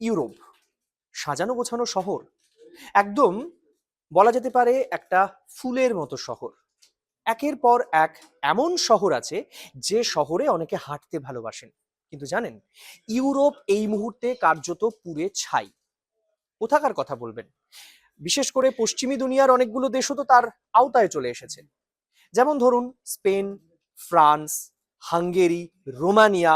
Europe সাজানো গোছানো শহর, একদম বলা যেতে পারে একটা ফুলের মতো শহর। একের পর এক এমন শহর আছে যে শহরে অনেকে হাঁটতে ভালোবাসেন, কিন্তু জানেন ইউরোপ এই মুহূর্তে কার্যত পুড়ে ছাই। কোথাকার কথা বলবেন? বিশেষ করে পশ্চিমী দুনিয়ার অনেকগুলো দেশও তো তার আওতায় চলে এসেছে। যেমন ধরুন Spain, France, Hungary, Romania,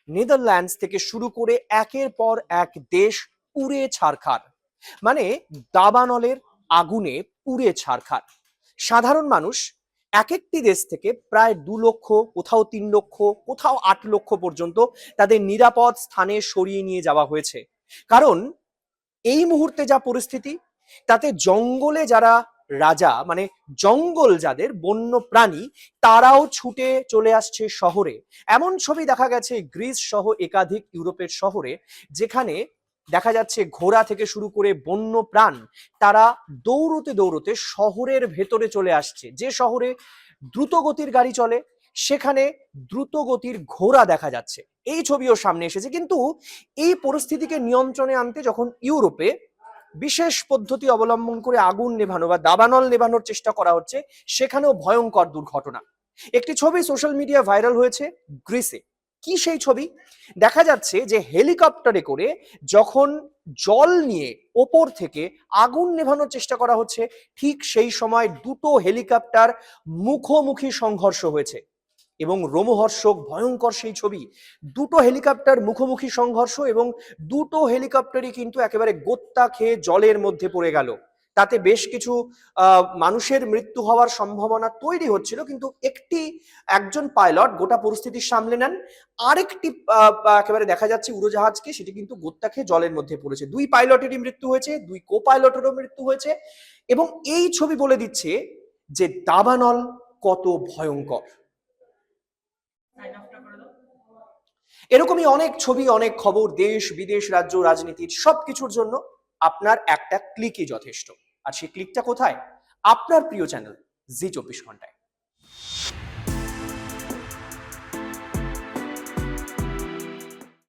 Netherlands থেকে শুরু করে একের পর এক দেশ পুড়ে ছারখার, মানে দাবানলের আগুনে পুড়ে ছারখার। সাধারণ মানুষ এক একটি দেশ থেকে প্রায় 2 লক্ষ, কোথাও 3 লক্ষ, কোথাও 8 লক্ষ পর্যন্ত তাদের নিরাপদ স্থানে সরিয়ে নিয়ে যাওয়া হয়েছে। কারণ এই মুহূর্তে যা পরিস্থিতি, তাতে জঙ্গলে যারা রাজা, মানে জঙ্গল যাদের বন্য প্রাণী, তারাও ছুটে চলে আসছে শহরে। এমন ছবি দেখা গেছে গ্রিস সহ একাধিক ইউরোপের শহরে, যেখানে দেখা যাচ্ছে ঘোড়া থেকে শুরু করে বন্য প্রাণ তারা দৌড়তে দৌড়তে শহরের ভেতরে চলে আসছে। যে শহরে দ্রুত গতির গাড়ি চলে, সেখানে দ্রুত গতির ঘোড়া দেখা যাচ্ছে। এই ছবিও সামনে এসেছে। কিন্তু এই পরিস্থিতিকে নিয়ন্ত্রণে আনতে যখন ইউরোপে বিশেষ পদ্ধতি অবলম্বন করে আগুন নেভানো বা দাবানল নেভানোর চেষ্টা করা হচ্ছে, সেখানেও ভয়ঙ্কর দুর্ঘটনা। একটি ছবি সোশ্যাল মিডিয়া ভাইরাল হয়েছে গ্রিসে। কি সেই ছবি? দেখা যাচ্ছে যে হেলিকপ্টারে করে যখন জল নিয়ে ওপর থেকে আগুন নেভানোর চেষ্টা করা হচ্ছে, ঠিক সেই সময় দুটো হেলিকপ্টার মুখোমুখি সংঘর্ষ হয়েছে। এবং রোমহর্ষক ভয়ঙ্কর সেই ছবি, দুটো হেলিকপ্টার মুখোমুখি সংঘর্ষ, এবং দুটো হেলিকপ্টারই কিন্তু একেবারে গোত্তা খেয়ে জলের মধ্যে পড়ে গেল। তাতে বেশ কিছু মানুষের মৃত্যু হওয়ার সম্ভাবনা তৈরি হচ্ছিল, কিন্তু একজন পাইলট গোটা পরিস্থিতি সামলে নেন। আরেকটি একেবারে দেখা যাচ্ছে উড়োজাহাজকে, সেটি কিন্তু গোত্তা খেয়ে জলের মধ্যে পড়েছে। 2 পাইলটেরই মৃত্যু হয়েছে, 2 কো-পাইলটেরও মৃত্যু হয়েছে। এবং এই ছবি বলে দিচ্ছে যে দাবানল কত ভয়ঙ্কর। এরকমই অনেক ছবি, অনেক খবর, দেশ বিদেশ, রাজ্য, রাজনীতির সবকিছুর জন্য আপনার একটা ক্লিকই যথেষ্ট। আর সেই ক্লিকটা কোথায়? আপনার প্রিয় চ্যানেল জি 24 ঘন্টায়।